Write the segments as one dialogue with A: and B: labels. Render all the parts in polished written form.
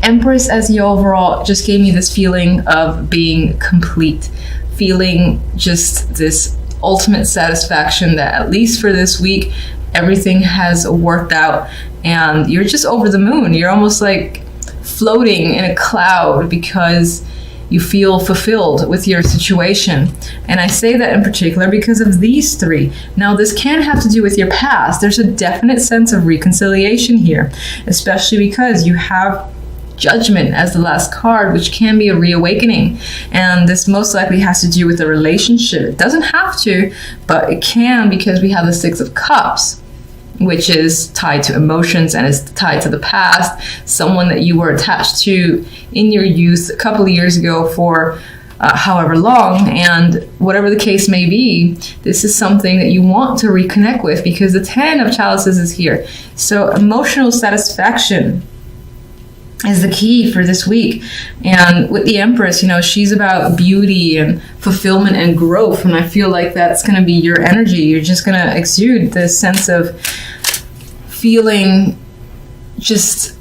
A: Empress as the overall just gave me this feeling of being complete, feeling just this ultimate satisfaction that at least for this week, everything has worked out and you're just over the moon. You're almost like floating in a cloud because you feel fulfilled with your situation. And I say that in particular because of these three. Now, this can have to do with your past. There's a definite sense of reconciliation here, especially because you have Judgment as the last card, which can be a reawakening. And this most likely has to do with a relationship. It doesn't have to, but it can, because we have the Six of Cups, which is tied to emotions and is tied to the past, someone that you were attached to in your youth a couple of years ago for however long, and whatever the case may be, this is something that you want to reconnect with because the Ten of Chalices is here. So emotional satisfaction is the key for this week. And with the Empress, she's about beauty and fulfillment and growth. And I feel like that's going to be your energy. You're just going to exude this sense of feeling just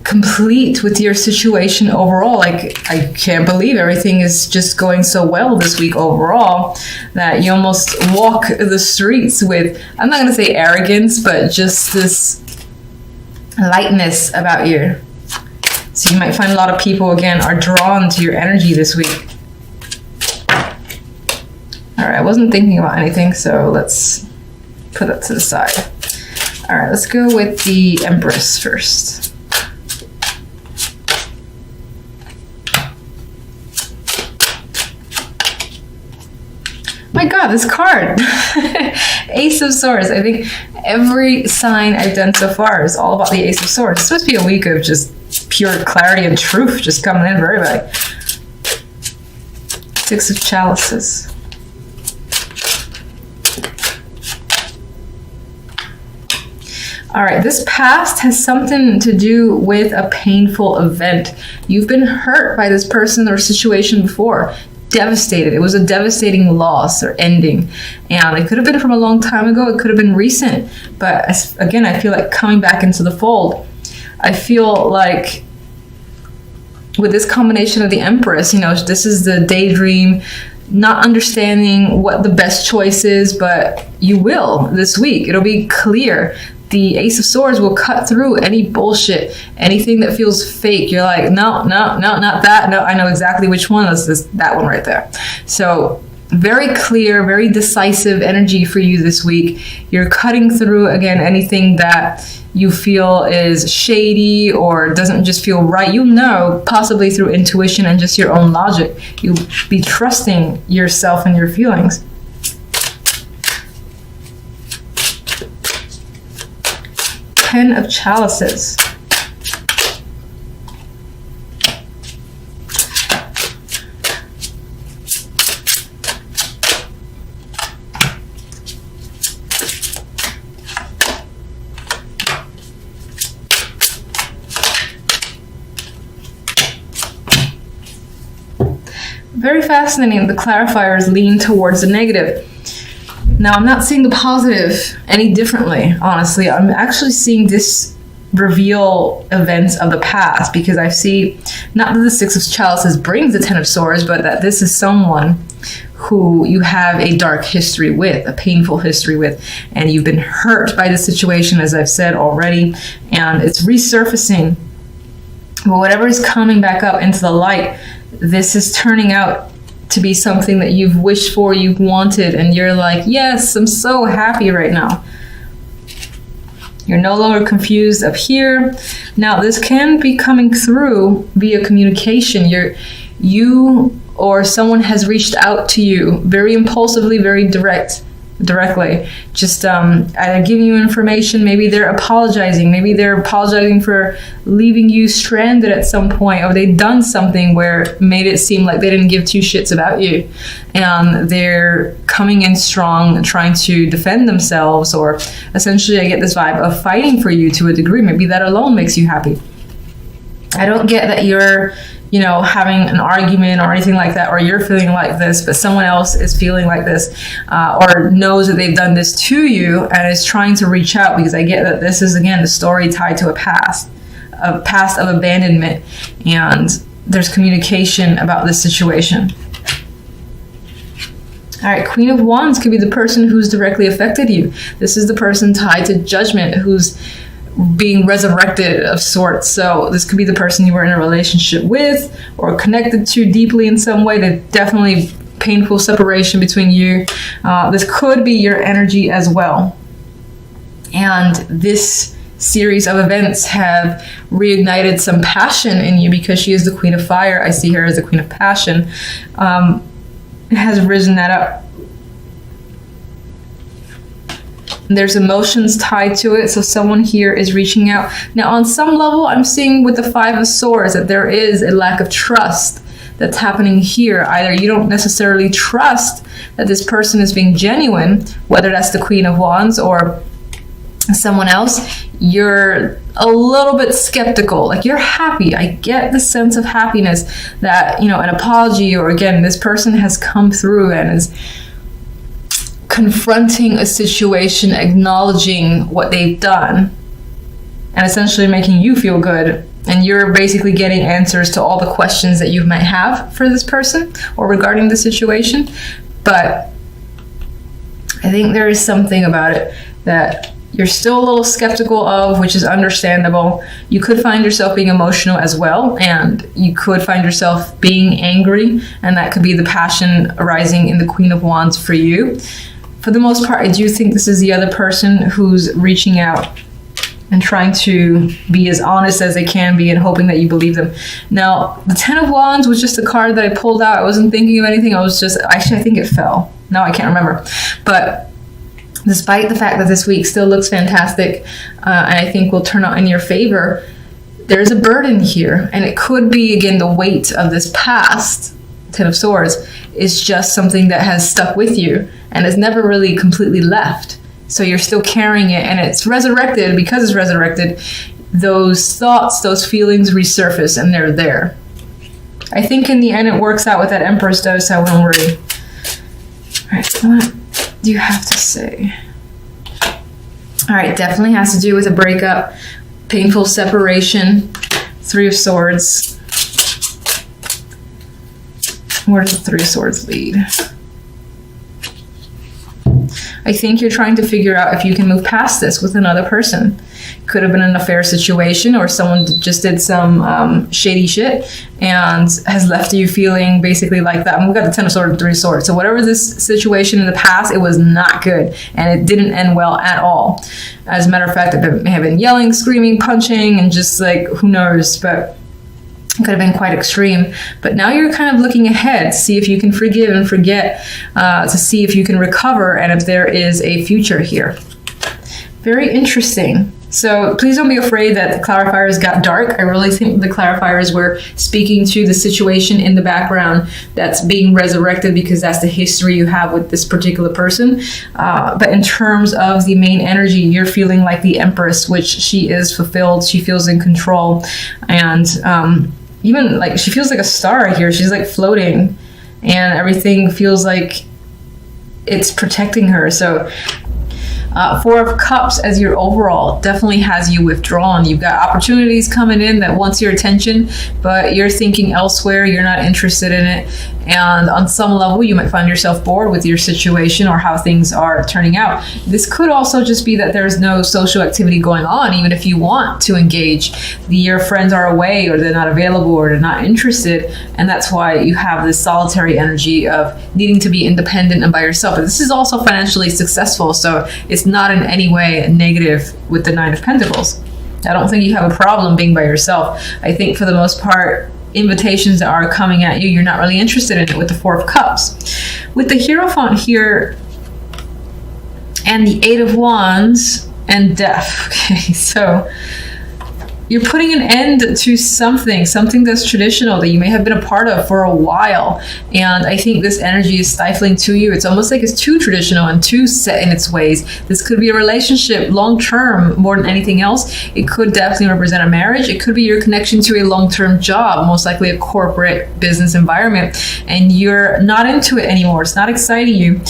A: complete with your situation overall. Like, I can't believe everything is just going so well this week overall that you almost walk the streets with, I'm not going to say arrogance, but just this lightness about you. So you might find a lot of people, again, are drawn to your energy this week. All right, I wasn't thinking about anything, so let's put that to the side. All right, let's go with the Empress first. My God, this card. Ace of Swords. I think every sign I've done so far is all about the Ace of Swords. It's supposed to be a week of just pure clarity and truth just coming in for everybody. Six of Chalices. All right, this past has something to do with a painful event. You've been hurt by this person or situation before. Devastated. It was a devastating loss or ending. And it could have been from a long time ago. It could have been recent. But again, I feel like coming back into the fold. I feel like with this combination of the Empress, this is the daydream, not understanding what the best choice is, but you will this week. It'll be clear. The Ace of Swords will cut through any bullshit, anything that feels fake. You're like, no, not that. No, I know exactly which one. That's that one right there. So very clear, very decisive energy for you this week. You're cutting through, again, anything that you feel is shady or doesn't just feel right. You'll know, possibly through intuition and just your own logic. You'll be trusting yourself and your feelings. Ten of Chalices. Very fascinating. The clarifiers lean towards the negative. Now, I'm not seeing the positive any differently, honestly. I'm actually seeing this reveal events of the past, because I see not that the Six of Chalices brings the Ten of Swords, but that this is someone who you have a dark history with, a painful history with, and you've been hurt by the situation, as I've said already, and it's resurfacing. But whatever is coming back up into the light, this is turning out to be something that you've wished for, you've wanted, and you're like, yes, I'm so happy right now. You're no longer confused up here. Now, this can be coming through via communication. You or someone has reached out to you very impulsively, very directly, just either giving you information. Maybe they're apologizing. Maybe they're apologizing for leaving you stranded at some point, or they've done something where it made it seem like they didn't give two shits about you, and they're coming in strong and trying to defend themselves, or essentially I get this vibe of fighting for you to a degree. Maybe that alone makes you happy. I don't get that you're having an argument or anything like that, or you're feeling like this, but someone else is feeling like this, or knows that they've done this to you and is trying to reach out, because I get that this is, again, the story tied to a past a past of abandonment, and there's communication about this situation. All right, Queen of Wands could be the person who's directly affected you. This is the person tied to judgment who's being resurrected of sorts. So this could be the person you were in a relationship with or connected to deeply in some way. There's definitely painful separation between you. This could be your energy as well. And this series of events have reignited some passion in you because she is the Queen of Fire. I see her as the Queen of Passion. It has risen that up. There's emotions tied to it, so someone here is reaching out. Now, on some level, I'm seeing with the Five of Swords that there is a lack of trust that's happening here. Either you don't necessarily trust that this person is being genuine, whether that's the Queen of Wands or someone else. You're a little bit skeptical. Like, you're happy. I get the sense of happiness that, you know, an apology, or again, this person has come through and is confronting a situation, acknowledging what they've done, and essentially making you feel good. And you're basically getting answers to all the questions that you might have for this person or regarding the situation. But I think there is something about it that you're still a little skeptical of, which is understandable. You could find yourself being emotional as well, and you could find yourself being angry, and that could be the passion arising in the Queen of Wands for you. For the most part, I do think this is the other person who's reaching out and trying to be as honest as they can be and hoping that you believe them. Now, the Ten of Wands was just a card that I pulled out. I wasn't thinking of anything. I was just, actually, I think it fell. No, I can't remember. But despite the fact that this week still looks fantastic, and I think will turn out in your favor, there's a burden here. And it could be, again, the weight of this past, Ten of Swords, is just something that has stuck with you and has never really completely left. So you're still carrying it, and it's resurrected. Because it's resurrected, those thoughts, those feelings resurface, and they're there. I think in the end it works out with that Empress though, so I won't worry. All right, what do you have to say? All right, definitely has to do with a breakup, painful separation, Three of Swords. Where does the Three of Swords lead? I think you're trying to figure out if you can move past this with another person. Could have been an affair situation, or someone just did some shady shit and has left you feeling basically like that. And we've got the Ten of Swords and Three of Swords. So whatever this situation in the past, it was not good, and it didn't end well at all. As a matter of fact, it may have been yelling, screaming, punching, and just like, who knows, but it could have been quite extreme. But now you're kind of looking ahead to see if you can forgive and forget, to see if you can recover and if there is a future here. Very interesting. So please don't be afraid that the clarifiers got dark. I really think the clarifiers were speaking to the situation in the background that's being resurrected, because that's the history you have with this particular person. But in terms of the main energy, you're feeling like the Empress, which she is fulfilled. She feels in control. And even like she feels like a star here. She's like floating, and everything feels like it's protecting her. So Four of Cups as your overall definitely has you withdrawn. You've got opportunities coming in that wants your attention, but you're thinking elsewhere. You're not interested in it. And on some level, you might find yourself bored with your situation or how things are turning out. This could also just be that there's no social activity going on, even if you want to engage. Your friends are away, or they're not available, or they're not interested. And that's why you have this solitary energy of needing to be independent and by yourself. But this is also financially successful, so it's not in any way negative with the Nine of Pentacles. I don't think you have a problem being by yourself. I think for the most part, invitations that are coming at you, you're not really interested in it with the Four of Cups. With the Hierophant here and the Eight of Wands and Death. Okay, so you're putting an end to something that's traditional that you may have been a part of for a while. And I think this energy is stifling to you. It's almost like it's too traditional and too set in its ways. This could be a relationship long-term more than anything else. It could definitely represent a marriage. It could be your connection to a long-term job, most likely a corporate business environment. And you're not into it anymore. It's not exciting you.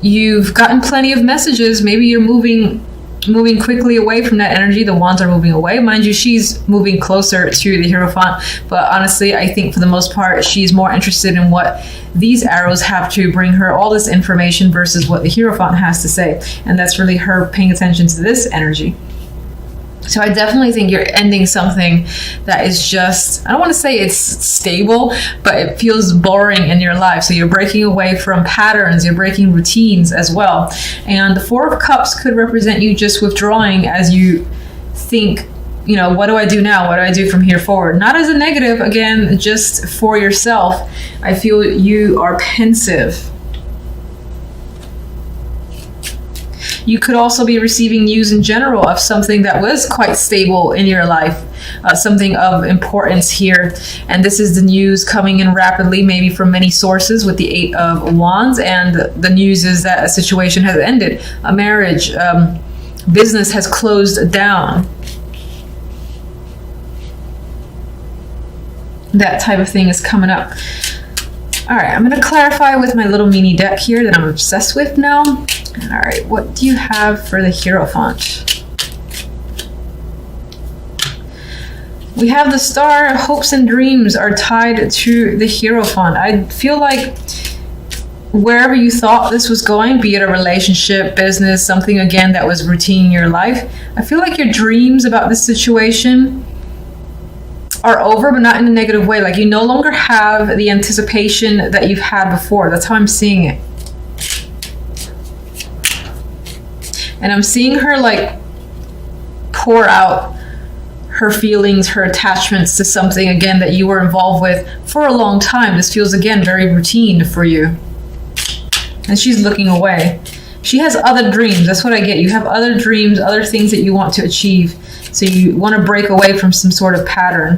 A: You've gotten plenty of messages. Maybe you're moving moving quickly away from that energy. The wands are moving away. Mind you, she's moving closer to the Hierophant, but honestly, I think for the most part, she's more interested in what these arrows have to bring her, all this information, versus what the Hierophant has to say. And that's really her paying attention to this energy. So I definitely think you're ending something that is just, I don't want to say it's stable, but it feels boring in your life. So you're breaking away from patterns, you're breaking routines as well. And the Four of Cups could represent you just withdrawing as you think, you know, what do I do now? What do I do from here forward? Not as a negative, again, just for yourself. I feel you are pensive. You could also be receiving news in general of something that was quite stable in your life, something of importance here. And this is the news coming in rapidly, maybe from many sources with the Eight of Wands. And the news is that a situation has ended, a marriage, business has closed down. That type of thing is coming up. All right, I'm going to clarify with my little mini deck here that I'm obsessed with now. All right, what do you have for the Hierophant? We have the Star. Hopes and dreams are tied to the Hierophant. I feel like wherever you thought this was going, be it a relationship, business, something again that was routine in your life, I feel like your dreams about this situation are over, but not in a negative way. Like you no longer have the anticipation that you've had before. That's how I'm seeing it. And I'm seeing her like pour out her feelings, her attachments to something again that you were involved with for a long time. This feels again very routine for you. And she's looking away. She has other dreams. That's what I get. You have other dreams, other things that you want to achieve. So you want to break away from some sort of pattern.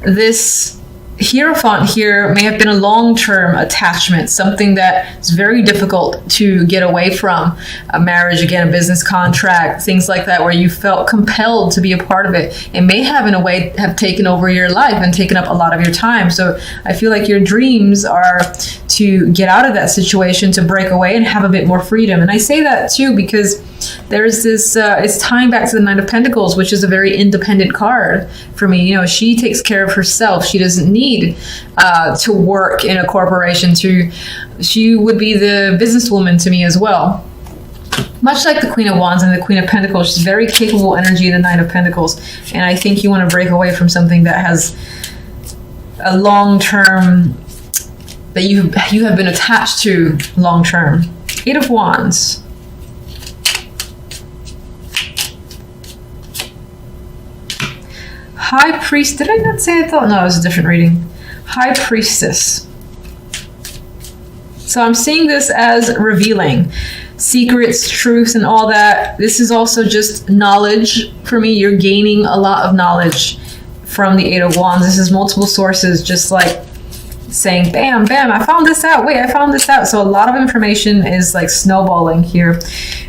A: This Hierophant here may have been a long-term attachment, something that is very difficult to get away from. A marriage, again, a business contract, things like that, where you felt compelled to be a part of it. It may have, in a way, have taken over your life and taken up a lot of your time. So I feel like your dreams are to get out of that situation, to break away and have a bit more freedom. And I say that too because there's this, it's tying back to the Nine of Pentacles, which is a very independent card for me. You know, she takes care of herself. She doesn't need to work in a corporation. She would be the businesswoman to me as well. Much like the Queen of Wands and the Queen of Pentacles, she's very capable energy in the Nine of Pentacles. And I think you want to break away from something that has a long-term, that you have been attached to long-term. Eight of Wands. High Priest, did I not say I thought? No, it was a different reading. High Priestess. So I'm seeing this as revealing secrets, truth, and all that. This is also just knowledge for me. You're gaining a lot of knowledge from the Eight of Wands. This is multiple sources, just like saying, bam, bam, I found this out. Wait, I found this out. So a lot of information is like snowballing here.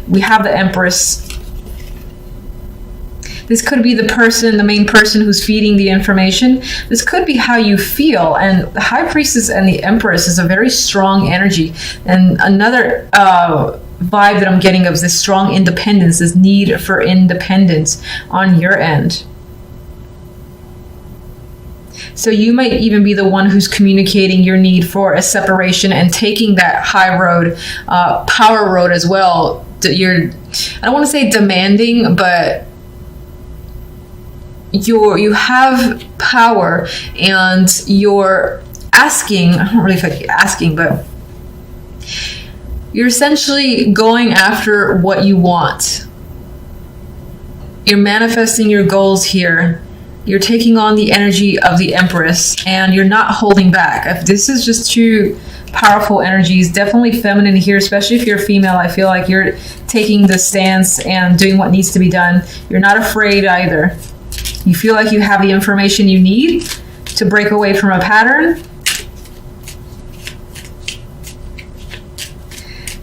A: We have the Empress. This could be the person, the main person who's feeding the information. This could be how you feel. And the High Priestess and the Empress is a very strong energy. And another vibe that I'm getting of this strong independence, this need for independence on your end. So you might even be the one who's communicating your need for a separation and taking that high road, power road as well. You're, I don't want to say demanding, but you have power and you're asking, I don't really feel like asking, but you're essentially going after what you want. You're manifesting your goals here. You're taking on the energy of the Empress and you're not holding back. If this is just two powerful energies, definitely feminine here, especially if you're female. I feel like you're taking the stance and doing what needs to be done. You're not afraid either. You feel like you have the information you need to break away from a pattern.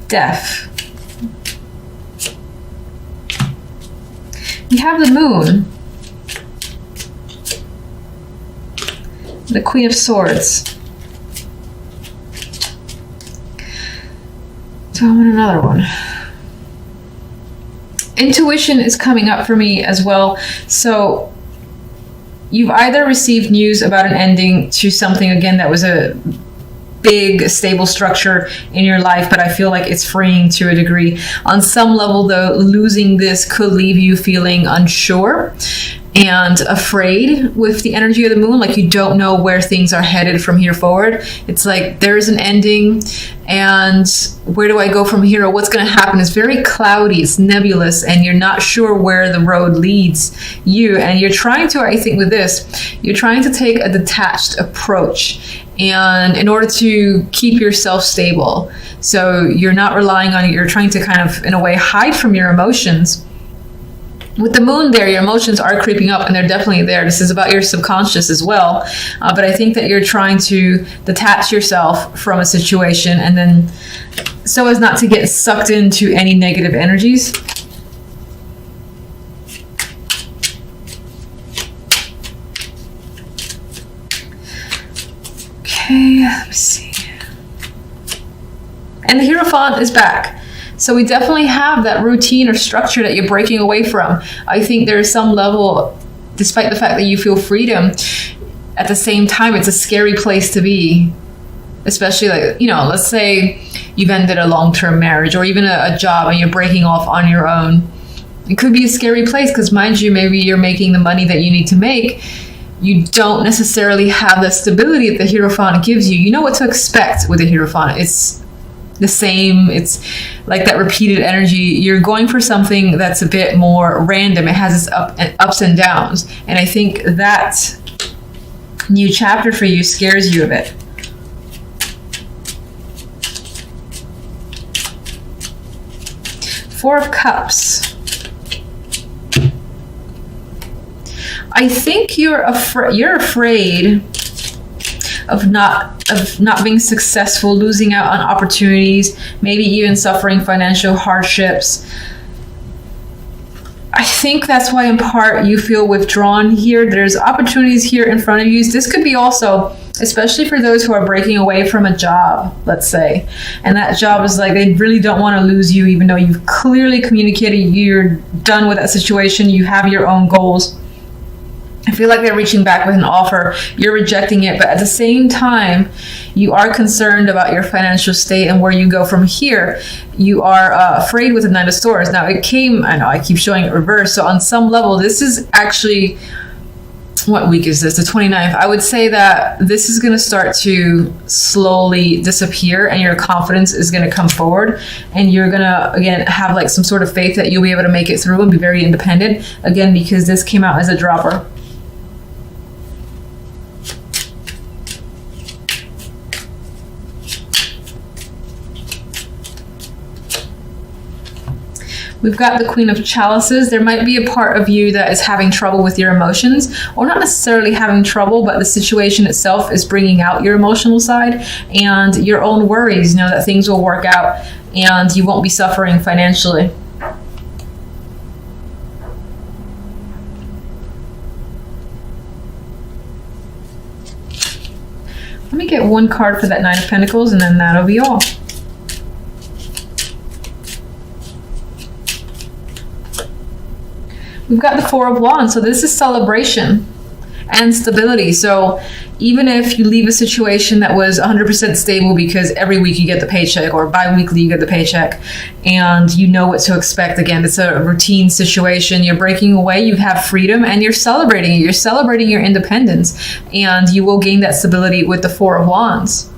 A: Death. We have the Moon. The Queen of Swords. Do I want another one? Intuition is coming up for me as well. So you've either received news about an ending to something, again, that was a big stable structure in your life, but I feel like it's freeing to a degree. On some level, though, losing this could leave you feeling unsure and afraid with the energy of the moon, like you don't know where things are headed from here forward. It's like there's an ending, and where do I go from here, or what's going to happen? It's very cloudy, it's nebulous, and you're not sure where the road leads you. And you're trying to, I think with this, you're trying to take a detached approach, and in order to keep yourself stable. So you're not relying on it, you're trying to kind of, in a way, hide from your emotions. With the moon there, your emotions are creeping up, and they're definitely there. This is about your subconscious as well. But I think that you're trying to detach yourself from a situation, and then so as not to get sucked into any negative energies. Okay, let me see. And the Hierophant is back. So we definitely have that routine or structure that you're breaking away from. I think there is some level, despite the fact that you feel freedom, at the same time, it's a scary place to be. Especially, like, you know, let's say you've ended a long-term marriage or even a job and you're breaking off on your own. It could be a scary place because, mind you, maybe you're making the money that you need to make. You don't necessarily have the stability that the Hierophant gives you. You know what to expect with the Hierophant. It's the same. It's like that repeated energy. You're going for something that's a bit more random. It has its ups and downs. And I think that new chapter for you scares you a bit. Four of Cups. I think you're afraid of not being successful, losing out on opportunities, maybe even suffering financial hardships. I think that's why in part you feel withdrawn here. There's opportunities here in front of you. This could be also, especially for those who are breaking away from a job, let's say, and that job is like they really don't want to lose you, even though you've clearly communicated you're done with that situation, you have your own goals. I feel like they're reaching back with an offer. You're rejecting it, but at the same time, you are concerned about your financial state and where you go from here. You are afraid with the Knight of Swords. Now, it came, I know, I keep showing it reversed. So on some level, this is actually, what week is this? The 29th. I would say that this is going to start to slowly disappear, and your confidence is going to come forward, and you're going to, again, have like some sort of faith that you'll be able to make it through and be very independent. Again, because this came out as a dropper. We've got the Queen of Chalices. There might be a part of you that is having trouble with your emotions, or not necessarily having trouble, but the situation itself is bringing out your emotional side and your own worries, you know, that things will work out and you won't be suffering financially. Let me get one card for that Nine of Pentacles, and then that'll be all. We've got the Four of Wands, so this is celebration and stability. So even if you leave a situation that was 100% stable because every week you get the paycheck or bi-weekly you get the paycheck and you know what to expect, again, it's a routine situation, you're breaking away, you have freedom, and you're celebrating it. You're celebrating your independence, and you will gain that stability with the Four of Wands.